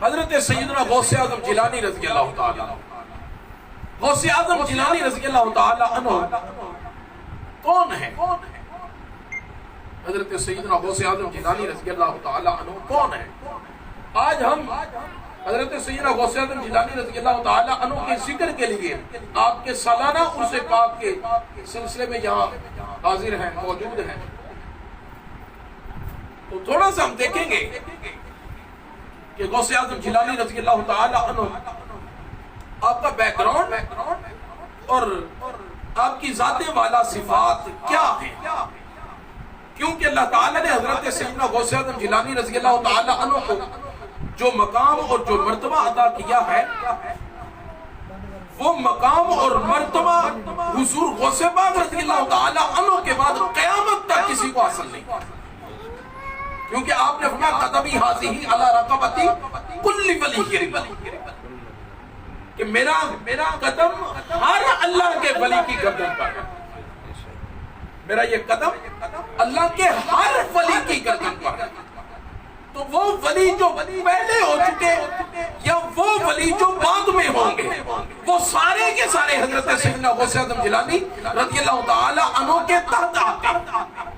حضرت سیدنا غوث اعظم جیلانی رضی اللہ تعالی عنہ، غوث اعظم جیلانی رضی اللہ تعالی عنہ کون ہے؟ حضرت سیدنا غوث اعظم جیلانی رضی اللہ تعالی عنہ کون ہے؟ آج ہم حضرت سیدنا غوث اعظم جیلانی رضی اللہ تعالی عنہ کے ذکر کے لیے آپ کے سالانہ عرس پاک کے سلسلے میں یہاں حاضر ہیں، موجود ہیں. تو تھوڑا سا ہم دیکھیں گے کہ غوث اعظم جیلانی رضی اللہ تعالی عنہ آپ کا بیک گراؤنڈ اور آپ کی ذات والا صفات کیا ہیں، کیونکہ اللہ تعالیٰ نے حضرت سیدنا غوث اعظم جیلانی رضی اللہ تعالی عنہ کو جو مقام اور جو مرتبہ عطا کیا ہے، وہ مقام اور مرتبہ حضور غوث پاک رضی اللہ تعالی عنہ کے بعد قیامت تک کسی کو حاصل نہیں، کیونکہ آپ نے فرمایا قدمی حاضی علی رقبتی کل ولی، کہ میرا قدم ہر اللہ کے ولی کی گردن پر ہے، میرا یہ قدم اللہ کے ہر ولی کی گردن پر ہے. تو وہ ولی جو پہلے ہو چکے یا وہ ولی جو بعد میں ہوں گے، وہ سارے کے سارے حضرت سیدنا غوث اعظم جیلانی رضی اللہ تعالی عنہ کے تحت آتے ہیں.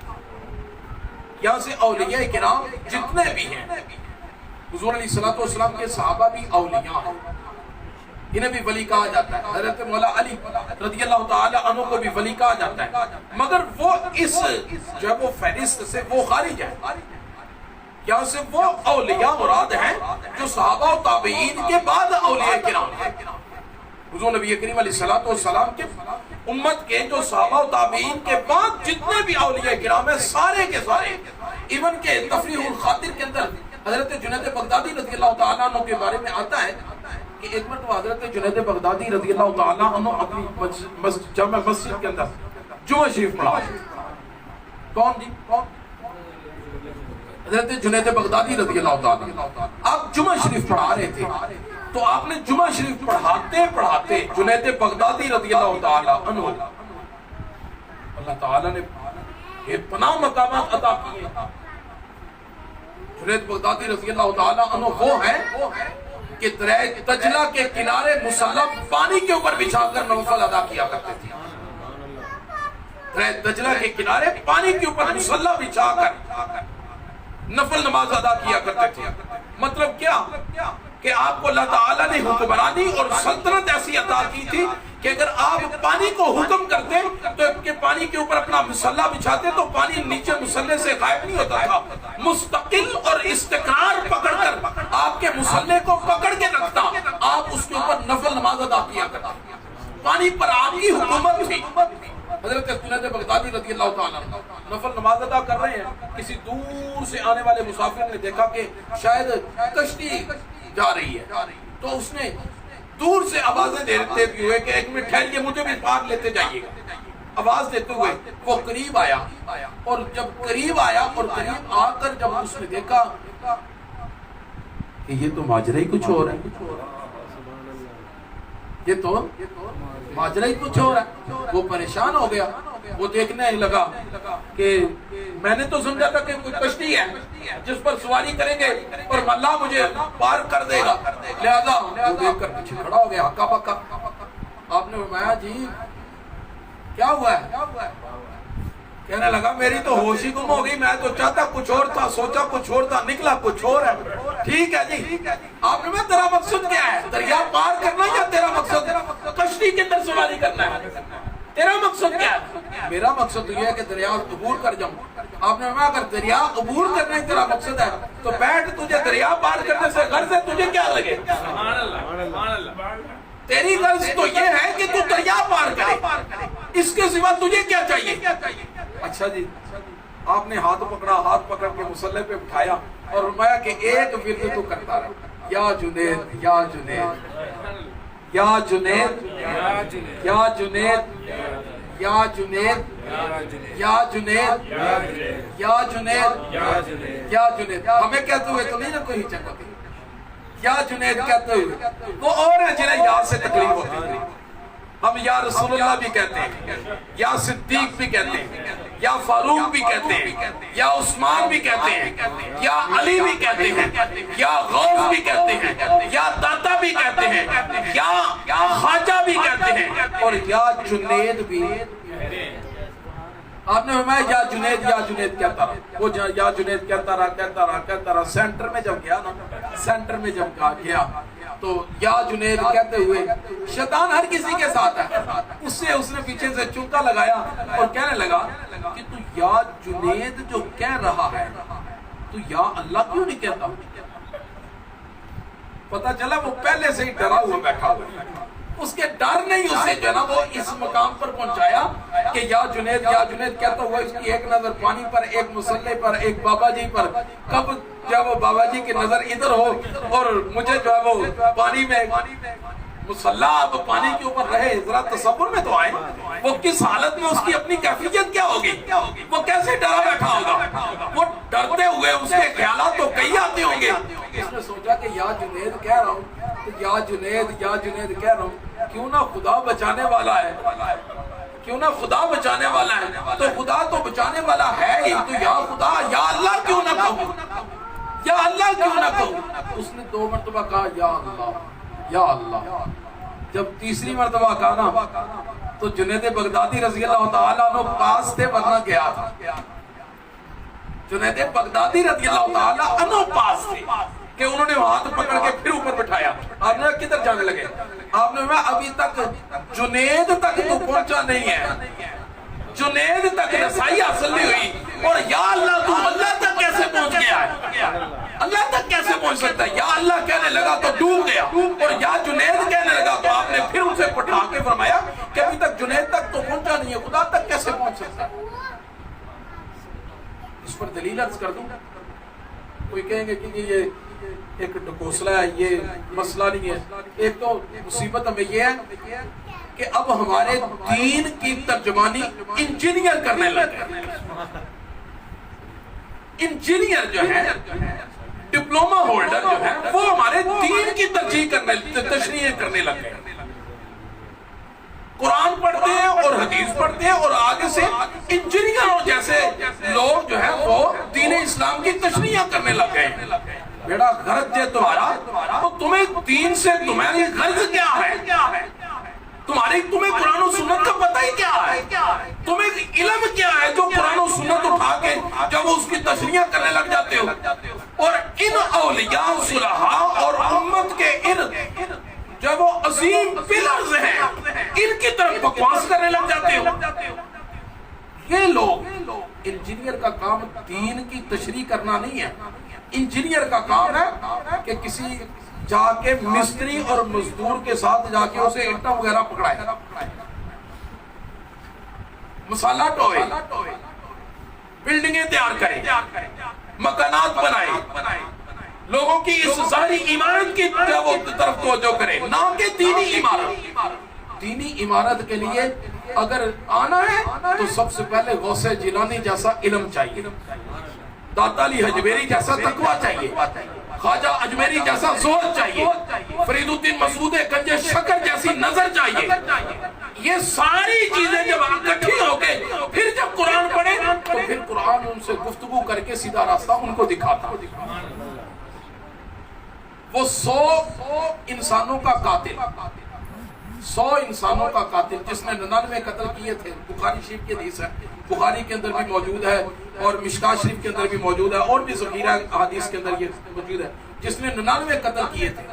یہاں سے اولیاء کرام جتنے بھی ہیں، حضور علیہ الصلوۃ والسلام کے صحابہ بھی اولیاء ہیں، انہیں بھی ولی کہا جاتا ہے. حضرت مولا علی رضی اللہ تعالی عنہ کو بھی ولی کہا جاتا ہے، مگر وہ اس جو ہے وہ فہرست سے وہ خارج ہے. یہاں سے وہ اولیاء مراد ہیں جو صحابہ و تابعین کے بعد اولیاء کرام ہیں. حضور نبی کریم علیہ الصلوۃ والسلام کے امت کے جو صحابہ و تابعین کے بعد جتنے بھی اولیاء کرام ہیں، سارے کے سارے، ایون کے تفریح الخاطر کے اندر حضرت جنید بغدادی رضی اللہ تعالیٰ عنہ کے بارے میں آتا ہے کہ ایک مرتبہ حضرت جنید بغدادی رضی اللہ تعالیٰ عنہ اپنی جامع مسجد کے اندر جمعہ شریف پڑھا. کون جی؟ حضرت جنید بغدادی رضی اللہ تعالیٰ عنہ آپ جمعہ شریف پڑھا رہے تھے، تو آپ نے جمعہ شریف پڑھاتے جنید بغدادی رضی اللہ تعالیٰ عنہ، اللہ تعالیٰ نے یہ پناہ مقامات عطا کیے. جنید بغدادی رضی اللہ تعالیٰ عنہ وہ ہیں کہ دریا دجلہ کے کنارے مصلی پانی کے اوپر بچھا کر نوافل ادا کیا کرتے تھے. دریا دجلہ کے کنارے پانی کے اوپر مصلی بچھا کر نفل نماز ادا کیا کرتے تھے. مطلب کیا کہ آپ کو اللہ تعالیٰ نے حکمرانی اور سلطنت ایسی عطا کی تھی کہ اگر آپ پانی کو حکم کرتے تو کہ پانی کے اوپر اپنا مصلی بچھاتے تو پانی نیچے مصلی سے غائب نہیں ہوتا تھا، مستقل اور استقرار پکڑ کر آپ کے مصلی کو پکڑ کے رکھتا، آپ اس کے اوپر نفل نماز ادا کیا کرتے. پانی پر آپ کی حکومت تھی. حضرت جنید بغدادی رضی اللہ تعالیٰ عنہ نفل نماز ادا کر رہے ہیں، کسی دور سے آنے والے مسافر نے دیکھا کہ شاید کشتی جا رہی ہے، تو اس نے دور سے آوازیں دیتے ہوئے کہ ایک منٹ ٹھہریے، مجھے بھی پار لیتے جائیے گا، آواز دیتے ہوئے وہ قریب آیا. اور جب قریب آیا اور قریب آ کر جب اس نے دیکھا کہ یہ تو ماجرہ ہی کچھ اور ہے، یہ تو ماجرہ ہی کچھ اور ہے، وہ پریشان ہو گیا. وہ دیکھنے لگا کہ میں نے تو سمجھا تھا کہ کوئی کشتی ہے جس پر سواری کریں گے اور اللہ مجھے پار کر دے گا، لہذا وہ دیکھ کر پیچھے کھڑا ہو گیا ہکا بکا. آپ نے فرمایا جی کیا ہوا ہے؟ کہنے لگا میری تو ہوش ہی گم ہو گئی، میں تو چاہتا کچھ اور تھا، سوچا کچھ اور تھا، نکلا کچھ اور ہے. ٹھیک ہے جی، آپ نے میں تیرا مقصد کیا ہے؟ دریا پار کرنا یا تیرا مقصد کشتی کے اندر سواری کرنا ہے؟ تیرا مقصد کیا ہے؟ میرا مقصد یہ ہے کہ دریا عبور کر جاؤں. آپ نے فرمایا اگر دریا عبور کرنا ہی تیرا مقصد ہے تو بیٹھ، تجھے دریا پار کرنے سے غرض ہے، تجھے کیا لگے؟ تیری غرض تو یہ ہے کہ تو دریا پار کرے، اس کے سوا تجھے کیا چاہیے؟ اچھا جی، آپ نے ہاتھ پکڑ کے مصلی پہ اٹھایا اور فرمایا کہ ایک ورد تو کرتا رہا، یا جنید یا جنید یا جنید یا جنید یا جنید یا جنید یا جنید یا جنید. ہمیں کہتے ہوئے تو نہیں نا کوئی چکا، یا جنید کہتے ہوئے وہ اور ہیں جنہیں یا سے تکلیف ہوتی ہے. ہم یا رسول اللہ بھی کہتے ہیں، یا صدیق بھی کہتے ہیں، یا فاروق بھی کہتے ہیں، یا عثمان بھی کہتے ہیں، یا علی بھی کہتے ہیں، یا غوث بھی کہتے ہیں، یا داتا بھی کہتے ہیں، یا خواجہ بھی کہتے ہیں، اور یا جنید بھی۔ آپ نے فرمایا یا جنید کہتا رہا، وہ یا جنید کہتا رہا، سینٹر میں جب گیا تو یا جنید کہتے ہوئے شیطان ہر کسی کے ساتھ ہے، اس نے پیچھے سے چونکا لگایا اور کہنے لگا کہ تو یا جنید جو کہہ رہا ہے تو یا اللہ کیوں نہیں کہتا؟ پتہ چلا وہ پہلے سے ہی ڈرا ہوا بیٹھا ہوا، اس کے ڈر نے ہی اسے جو ہے نا وہ اس مقام پر پہنچایا کہ یا جنید کہتا ہوا اس کی ایک نظر پانی پر، ایک مسلح پر، ایک بابا جی پر، کب جب وہ بابا جی کی نظر ادھر ہو اور مجھے جو ہے وہ پانی میں مسلح اب پانی کے اوپر رہے، ذرا تصور میں تو آئے وہ کس حالت میں، اس کی اپنی کیفیت کیا ہوگی، وہ کیسے ڈرا بیٹھا ہوگا، وہ ڈرتے ہوئے اس کے خیالات تو کئی آتے ہوں گے۔ اس نے سوچا کہ یا جنید کہہ رہا ہوں، یا جنید کہہ رہا ہوں، کیوں نہ خدا بچانے والا ہے، کیوں نہ خدا بچانے والا ہے، تو خدا تو بچانے والا ہے ہی، تو یا خدا یا اللہ کیوں نہ کہوں، یا اللہ کیوں نہ کہوں۔ اس نے 2 مرتبہ کہا یا اللہ۔ جب تیسری مرتبہ کہا نا تو جنید بغدادی رضی اللہ تعالیٰ عنہ پاس تھے ورنہ گیا تھا، جنید بغدادی رضی اللہ تعالیٰ عنہ پاس تھے کہ انہوں نے ہاتھ پکڑ کے پھر اوپر بٹھایا۔ آپ نے کدھر جانے لگے؟ آپ نے کہا ابھی تک جنید تک تو پہنچا نہیں ہے، جنید تک رسائی حاصل نہیں ہوئی، اور یا اللہ تو اللہ تک کیسے پہنچ گیا ہے؟ اللہ تک کیسے پہنچ سکتا ہے؟ یا اللہ کہنے لگا تو ڈوب گیا، اور یا جنید کہنے لگا تو آپ نے پھر اسے پٹھا کے فرمایا کہ ابھی تک جنید تک تو پہنچا نہیں ہے، خدا تک کیسے پہنچ سکتا ہے؟ اس پر دلیل عرض کر دوں، کوئی کہیں گے کہ یہ ایک ڈکوسلا ہے، یہ مسئلہ نہیں ہے۔ ایک تو مصیبت ہمیں یہ ہے کہ اب ہمارے دین کی ترجمانی انجینئر کرنے لگے، انجینئر جو ہے، ڈپلوما ہولڈر جو ہے، وہ ہمارے دین کی تشریح کرنے لگے، قرآن پڑھتے ہیں اور حدیث پڑھتے ہیں اور آگے سے انجینئروں جیسے لوگ جو ہیں وہ دین اسلام کی تشریح کرنے لگ گئے ہیں۔ بیڑا غرض ہے تمہارا، تو تمہیں دین سے تمہاری غرض کیا ہے؟ تمہیں قرآن و سنت کا پتہ ہی کیا ہے؟ تمہیں علم کیا ہے جو قرآن و سنت اٹھا کے جب اس کی تشریح کرنے لگ جاتے ہو، اور ان اولیاء صلحاء اور امت کے ارد جب وہ عظیم پلرز ہیں ان کی طرف بکواس کرنے لگ جاتے ہو۔ یہ لوگ، انجینئر کا کام دین کی تشریح کرنا نہیں ہے، انجینئر کا کام ہے کہ کسی جا کے مستری اور مزدور کے ساتھ جا کے اسے اینٹا وغیرہ پکڑائے، مسالہ ٹوئے، بلڈنگیں تیار کرے، مکانات بنائے، لوگوں کی اس ظاہری عمارت کی طرف توجہ کرے، نہ کہ دینی عمارت۔ دینی عمارت کے لیے اگر آنا ہے تو سب سے پہلے غوث جیلانی جیسا علم چاہیے، داتا علی حجویری جیسا تقوی چاہیے، خواجہ اجمیری جیسا زہد چاہیے، فرید الدین مسعود گنج شکر جیسی نظر چاہیے۔ یہ ساری چیزیں جب اکٹھی ہو کے پھر جب قرآن پڑھے تو پھر قرآن ان سے گفتگو کر کے سیدھا راستہ ان کو دکھاتا۔ وہ 100 انسانوں کا قاتل، 100 انسانوں کا قاتل جس نے 99 قتل کیے تھے، بخاری شریف کی حدیث ہے، بخاری کے اندر بھی موجود ہے اور مشکاۃ شریف کے اندر بھی موجود ہے، اور بھی ذخیرہ حدیث کے اندر یہ موجود ہے، جس نے 99 قتل کیے تھے،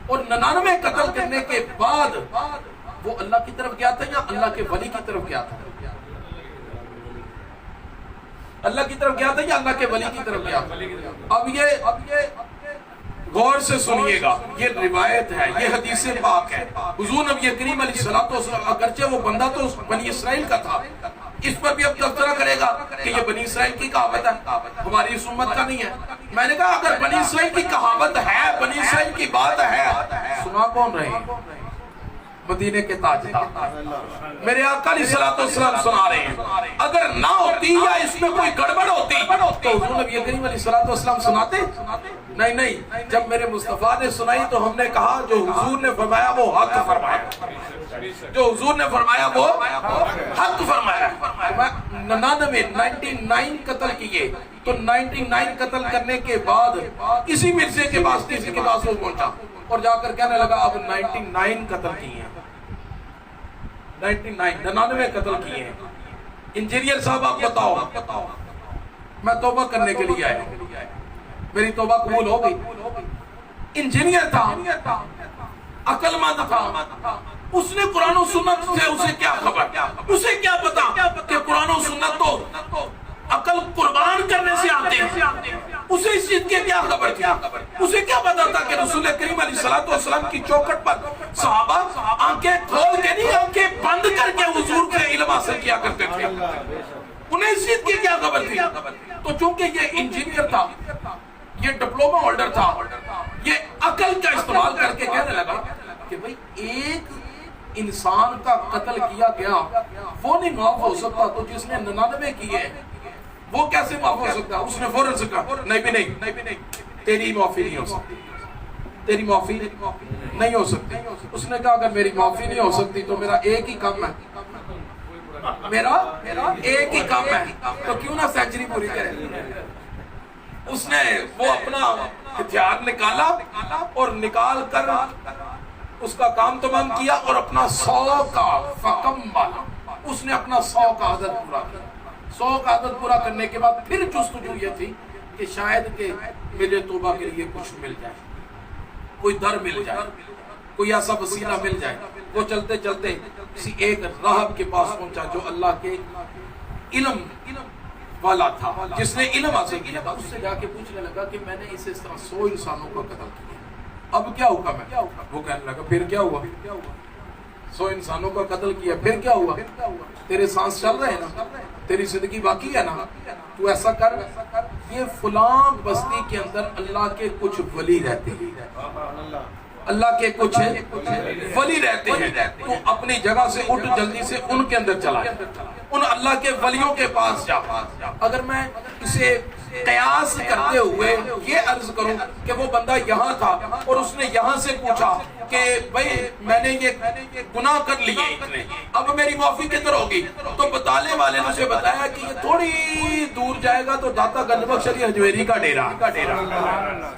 اور 99 قتل کرنے کے بعد وہ اللہ کی طرف گیا تھا یا اللہ کے ولی کی طرف گیا تھا؟ اللہ کی طرف گیا تھا یا اللہ کے ولی کی طرف گیا تھا؟ اب یہ غور سے سنیے گا، یہ روایت ہے، یہ حدیث پاک ہے۔ حضور نبی کریم علیہ الصلوۃ والسلام، اگرچہ وہ بندہ تو بنی اسرائیل کا تھا، اس پر بھی اب تبصرہ کرے گا کہ یہ بنی اسرائیل کی کہاوت ہے، ہماری اس امت کا نہیں ہے۔ میں نے کہا اگر بنی اسرائیل کی کہاوت ہے، بنی اسرائیل کی بات ہے، سنا کون رہے؟ مدینے کے تاجدار میرے آقا علیہ الصلوۃ والسلام سنا رہے ہیں۔ اگر نہ ہوتی یا اس میں کوئی گڑبڑ ہوتی تو حضور نبی کریم علیہ الصلوۃ والسلام سناتے؟ نہیں، جب میرے مصطفیٰ نے سنائی تو ہم نے کہا جو حضور نے فرمایا وہ حق فرمایا، جو حضور نے فرمایا وہ حق فرمایا۔ 99 قتل کیے تو 99 قتل کرنے کے بعد کسی مرزے کے پاس کسی کے پاس وہ پہنچا اور جا کر کہنے لگا اب 99 قتل کیے ہیں 99 قتل کیے ہیں انجینئر صاحب آپ بتاؤ میں توبہ کرنے کے لیے آیا میری توبہ قبول ہو گئی انجینئر تھا عقل مند تھا اس نے قرآن و سنت سے اسے کیا خبر اسے کیا پتا کہ قرآن و سنت تو عقل قربان کرنے سے آتے ہیں اسے اس چیز کی کیا خبر تھی اسے کیا پتا تھا کہ رسول کریم علیہ السلام کی چوکھٹ پر صحابہ آنکھیں کھول کے نہیں آنکھیں بند کر کے حضور سے علم حاصل کیا کرتے تھے انہیں اس چیز کی کیا خبر تھی تو چونکہ یہ انجینئر تھا یہ ڈپلوما ہولڈر تھا یہ عقل کا استعمال کر کے کہنے لگا کہ بھئی ایک انسان کا قتل کیا گیا وہ نہیں معاف ہو سکتا تو جس نے 99 کیے وہ کیسے معاف ہو سکتا اس نے فوراً سے کہا نہیں بھی نہیں تیری معافی نہیں ہو سکتی تیری معافی نہیں ہو سکتی اس نے کہا اگر میری معافی نہیں ہو سکتی تو میرا ایک ہی کام ہے میرا ایک ہی کام ہے تو کیوں نہ سینچری پوری کرے اس نے وہ اپنا ہتھیار نکالا اور نکال کر اس کا کام تمام کیا اور اپنا 100 کا فقم والا اس نے اپنا 100 کا عدد پورا کیا 100 کا عدد پورا کرنے کے بعد پھر جستجو یہ تھی کہ شاید کہ میرے توبہ کے لیے کچھ مل جائے کوئی در مل جائے کوئی ایسا وسیلہ مل جائے وہ چلتے چلتے کسی ایک راہب کے پاس پہنچا جو اللہ کے علم والا تھا جس نے علم حاصل کیا تھا اس سے جا کے پوچھنے لگا کہ میں نے اس طرح 100 انسانوں کو قتل کیا اب کیا حکم ہے وہ کہنے لگا پھر کیا ہوا 100 انسانوں کا قتل کیا پھر کیا ہوا تیرے سانس چل رہے ہیں نا تیری زندگی باقی ہے نا تو ایسا کر یہ فلاں بستی کے اندر اللہ کے کچھ ولی رہتے ہیں اللہ کے کچھ ولی رہتے ہیں تو اپنی جگہ سے اٹھ جلدی سے ان کے اندر چلا ان اللہ کے ولیوں کے پاس جا اگر میں اسے قیاس کرتے ہوئے یہ عرض کروں کہ وہ بندہ یہاں تھا اور اس نے یہاں سے پوچھا کہ بھئی میں نے یہ گناہ کر لیے اتنے اب میری معافی کدھر ہوگی تو بتانے والے نے اسے بتایا کہ یہ تھوڑی دور جائے گا تو داتا گنج بخش علی حجویری کا ڈیرہ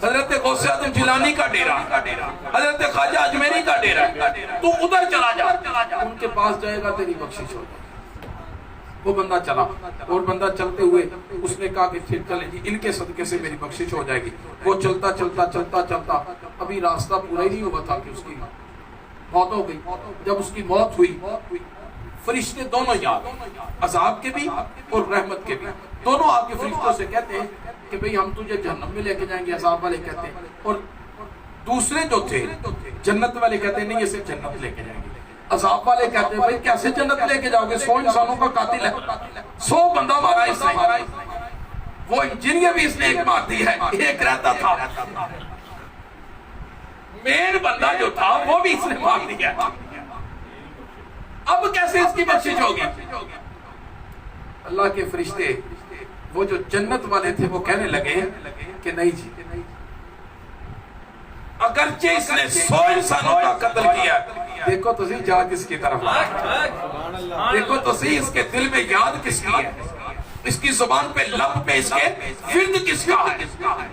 حضرت غوث اعظم جیلانی کا ڈیرہ حضرت خواجہ اجمیری کا ڈیرہ تو ادھر چلا جا ان کے پاس جائے گا تیری بخشش ہو جائے وہ بندہ چلا اور بندہ چلتے ہوئے اس نے کہا کہ پھر چلیں جی ان کے صدقے سے میری بخشش ہو جائے گی وہ چلتا چلتا چلتا چلتا ابھی راستہ پورا ہی نہیں ہوا تھا کہ اس کی موت ہو گئی جب اس کی موت ہوئی فرشتے دونوں یاد عذاب کے بھی اور رحمت کے بھی دونوں آپ کے فرشتوں سے کہتے ہیں کہ بھئی ہم تجھے جہنم میں لے کے جائیں گے عذاب والے کہتے ہیں اور دوسرے جو تھے جنت والے کہتے ہیں نہیں اسے جنت لے کے جائیں گے عذاب والے کہتے ہیں بھئی کیسے جنت لے کے جاؤ گے 100 انسانوں کا قاتل ہے 100 بندہ مارا اس نے وہ انجینئر بھی اس نے ایک مار دی ہے ایک رہتا تھا مین بندہ جو تھا وہ بھی اس نے مار دیا اب کیسے اس کی بخشش ہوگی اللہ کے فرشتے وہ جو جنت والے تھے وہ کہنے لگے کہ نہیں جی اگرچہ اس نے 100 انسانوں کا قتل کیا دیکھو تو صحیح جا کس کی طرف دیکھو تو صحیح اس کے دل میں یاد کس کی ہے اس کی زبان پہ لب پہ اس کے ورد کس کا ہے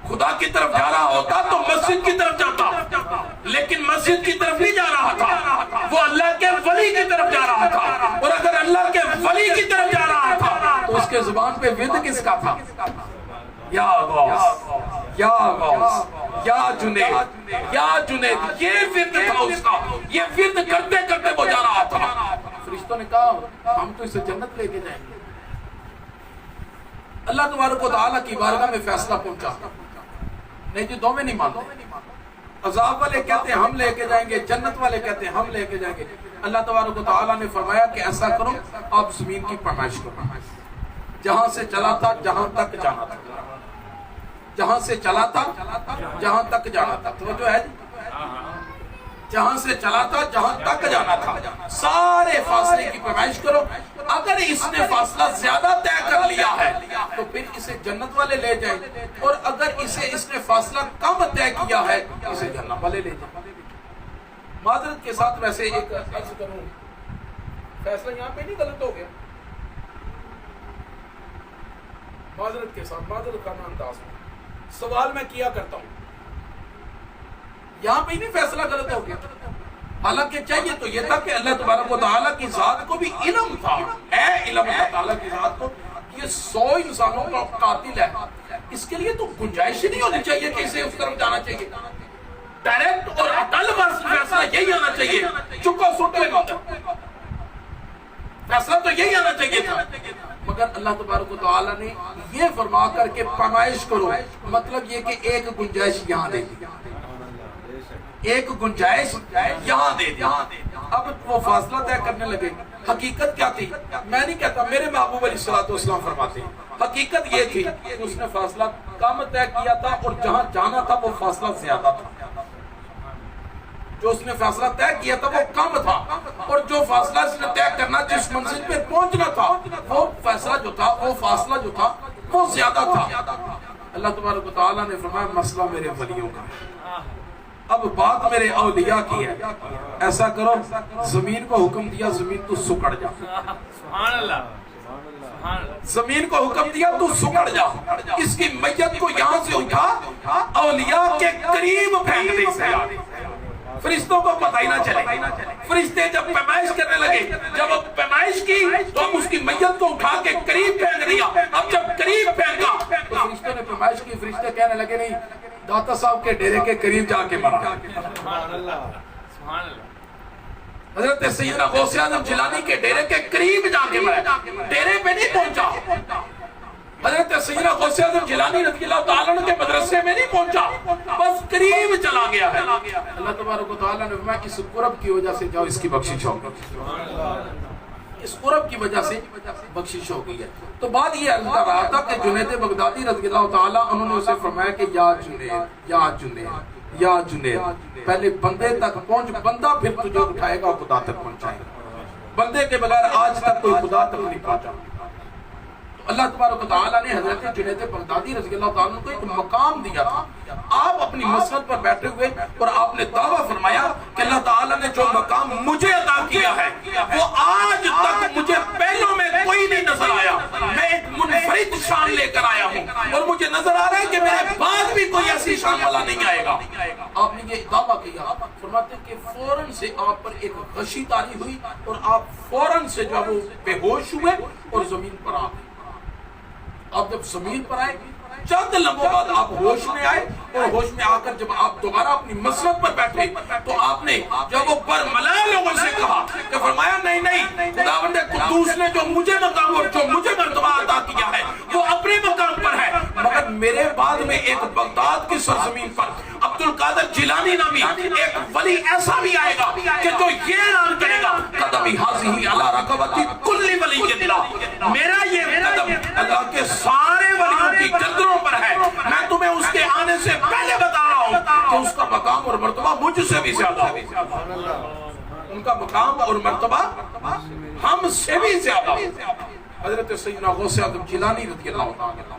خدا کی طرف جا رہا ہوتا تو مسجد کی طرف جاتا لیکن مسجد کی طرف نہیں جا رہا تھا وہ اللہ کے ولی کی طرف جا رہا تھا اور اگر اللہ کے ولی کی طرف جا رہا تھا تو اس کے زبان پہ ورد کس کا تھا یا غوث یا غوث یا جنید یا جنید یہ ورد تھا اس کا یہ ورد کرتے کرتے وہ جا رہا تھا فرشتوں نے کہا ہم تو اسے جنت لے کے جائیں گے اللہ تبارک و تعالیٰ کی بارگاہ میں فیصلہ پہنچا نہیں جی دو میں نہیں مانتے عذاب والے کہتے ہیں ہم لے کے جائیں گے جنت والے کہتے ہیں ہم لے کے جائیں گے اللہ تبارک و تعالیٰ نے فرمایا کہ ایسا کرو آپ زمین کی پیمائش کرو جہاں سے چلا تھا جہاں تک جانا تھا جہاں سے چلا تھا جہاں تک جانا تھا توجہ ہے جہاں سے چلا تھا جہاں تک جانا تھا سارے فاصلے کی پیمائش کرو اگر اس نے فاصلہ زیادہ طے کر لیا ہے تو پھر اسے جنت والے لے جائیں اور اگر اسے اس نے فاصلہ کم طے کیا ہے اسے جنت والے لے جائیں معذرت کے ساتھ ویسے ایک عرض کروں فیصلہ یہاں پہ نہیں غلط ہو گیا معذرت کے ساتھ معذرت کا انداز میں سوال میں کیا کرتا ہوں، یہاں پہ نہیں فیصلہ غلط ہو گیا؟ حالانکہ چاہیے تو یہ تھا کہ اللہ تبارک و تعالیٰ کی ذات کو بھی علم تھا، اے علم اللہ تعالیٰ کی ذات کو یہ 100 انسانوں کا قاتل ہے، اس کے لیے تو گنجائش ہی نہیں ہونی چاہیے کہ اسے اس طرف جانا چاہیے، ڈائریکٹ اور عدل فیصلہ یہی آنا چاہیے، چکو سوٹے فیصلہ تو یہی آنا چاہیے تھا، مگر اللہ تبارک و تعالیٰ نے یہ فرما کر کے پیمائش کرو، مطلب یہ کہ ایک گنجائش یہاں دے دی، ایک گنجائش یہاں دے دی۔ اب وہ فاصلہ طے کرنے لگے، حقیقت کیا تھی؟ میں نہیں کہتا، میرے محبوب علیہ السلام فرماتے ہیں حقیقت یہ تھی کہ اس نے فاصلہ کم طے کیا تھا اور جہاں جانا تھا وہ فاصلہ زیادہ تھا، جو اس نے فاصلہ طے کیا تھا وہ کم تھا، اور جو فاصلہ اس نے طے کرنا جس منزل پہ پہنچنا تھا وہ فیصلہ جو تھا، وہ فاصلہ جو تھا وہ زیادہ تھا۔ اللہ تبارک و تعالیٰ نے فرمایا مسئلہ میرے ولیوں کا ہے، اب بات میرے اولیاء کی ہے، ایسا کرو زمین کو حکم دیا زمین تو سکڑ جا، سبحان اللہ، زمین کو حکم دیا تو سکڑ جا، اس کی میت کو یہاں سے اٹھا اولیاء کے قریب پھینک دے اسے، فرشتوں کو پتہ ہی نہ چلے۔ فرشتے جب پیمائش کرنے لگے، جب اب پیمائش کی تو اب اس کی میت کو اٹھا کے قریب پھینک دیا، اب جب قریب پھینکا تو فرشتوں نے پیمائش کی، فرشتے کہنے لگے نہیں داتا صاحب کے ڈیرے کے قریب جا کے مرا۔ سبحان اللہ، سبحان اللہ، حضرت سیدنا غوث اعظم جیلانی کے ڈیرے کے قریب جا کے مرا، ڈیرے پہ نہیں پہنچا۔ حضرت سیدنا غوث اعظم جیلانی رضی اللہ تعالیٰ عنہ کے مدرسے میں نہیں پہنچا، بس قریب چلا گیا ہے۔ اللہ تبارک و تعالیٰ نے فرمایا اس قرب کی وجہ سے جاؤ اس کی بخشش ہوگی، اس قرب کی وجہ سے بخشش ہو گئی ہے۔ تو بات یہ عرض کر رہا تھا کہ جنید بغدادی رضی اللہ تعالیٰ انہوں نے اسے فرمایا کہ یا جنید یا جنید یا جنید، پہلے بندے تک پہنچ، بندہ پھر تجھے اٹھائے گا خدا تک پہنچائے گا، بندے کے بغیر آج تک کوئی خدا تک نہیں پہنچا۔ اللہ تبارک و تعالیٰ نے حضرت جنید بغدادی رضی اللہ تعالیٰ کو ایک مقام دیا تھا، آپ اپنی مسند پر بیٹھے ہوئے اور آپ نے دعویٰ فرمایا کہ اللہ تعالیٰ نے جو مقام مجھے عطا کیا ہے وہ آج تک مجھے پہلوں میں کوئی نہیں نظر آیا، میں ایک منفرد شان لے کر آیا ہوں اور مجھے نظر آ رہا ہے کہ میرے بعد بھی کوئی ایسی شان والا نہیں آئے گا۔ آپ نے یہ دعویٰ کیا، فرماتے ہیں کہ فوراً سے آپ پر ایک غشی طاری ہوئی اور آپ فوراً سے جو وہ بے ہوش ہوئے اور زمین پر آ گئے۔ آپ جب زمین پر آئے چند لمحوں بعد آپ ہوش میں آئے اور ہوش میں آ کر جب آپ دوبارہ اپنی مسند پر بیٹھے تو آپ نے جب وہ برملا لوگوں سے کہا کہ فرمایا نہیں نہیں، خداوند قدوس نے جو مجھے مقام اور جو مجھے مرتبہ عطا کیا ہے وہ اپنے مقام پر ہے، مگر میرے بعد میں ایک بغداد کی سرزمین پر عبد القادر جیلانی نامی ایک ولی ایسا بھی آئے گا کہ جو یہ اعلان کرے گا قدمی حاضی علی رقبتی کل ولی اللہ، میرا یہ قدم اللہ کے سارے ولیوں کی گردنوں پر ہے، میں تمہیں اس کے آنے سے پہلے بتا رہا ہوں کہ اس کا مقام اور مرتبہ مجھ سے بھی زیادہ ہے، ان کا مقام اور مرتبہ ہم سے بھی زیادہ۔ حضرت سیدنا غوث اعظم جیلانی رضی اللہ عنہ